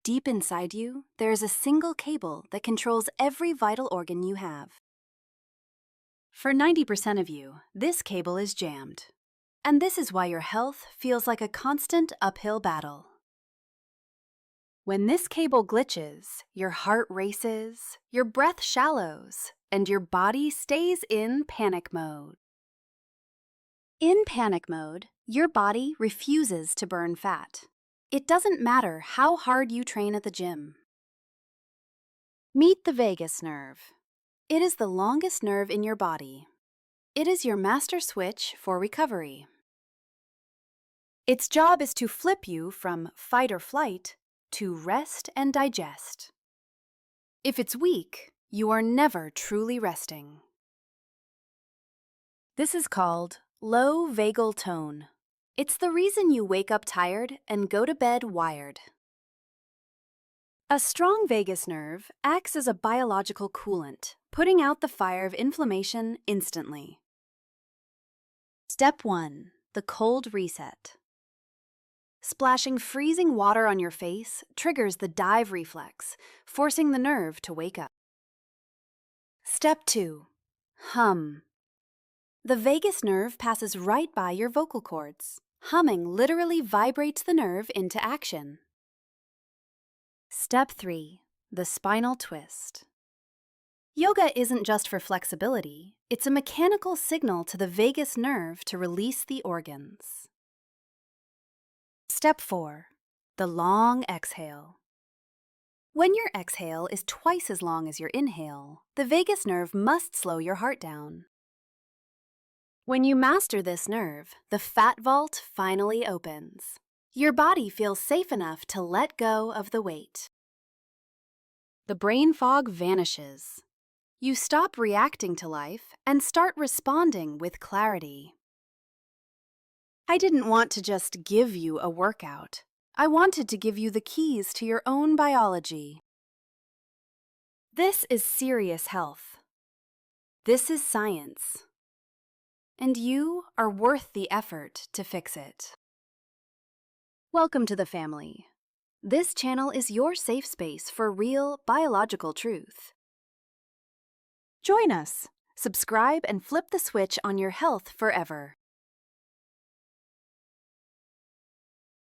Deep inside you, there is a single cable that controls every vital organ you have. For 90% of you, this cable is jammed. And this is why your health feels like a constant uphill battle. When this cable glitches, your heart races, your breath shallows, and your body stays in panic mode. In panic mode, your body refuses to burn fat. It doesn't matter how hard you train at the gym. Meet the vagus nerve. It is the longest nerve in your body. It is your master switch for recovery. Its job is to flip you from fight or flight to rest and digest. If it's weak, you are never truly resting. This is called low vagal tone. It's the reason you wake up tired and go to bed wired. A strong vagus nerve acts as a biological coolant, putting out the fire of inflammation instantly. Step 1. The cold reset. Splashing freezing water on your face triggers the dive reflex, forcing the nerve to wake up. Step 2. Hum. The vagus nerve passes right by your vocal cords. Humming literally vibrates the nerve into action. Step 3. The spinal twist. Yoga isn't just for flexibility, it's a mechanical signal to the vagus nerve to release the organs. Step 4. The long exhale. When your exhale is twice as long as your inhale, the vagus nerve must slow your heart down. When you master this nerve, the fat vault finally opens. Your body feels safe enough to let go of the weight. The brain fog vanishes. You stop reacting to life and start responding with clarity. I didn't want to just give you a workout. I wanted to give you the keys to your own biology. This is serious health. This is science. And you are worth the effort to fix it. Welcome to the family. This channel is your safe space for real biological truth. Join us. Subscribe and flip the switch on your health forever.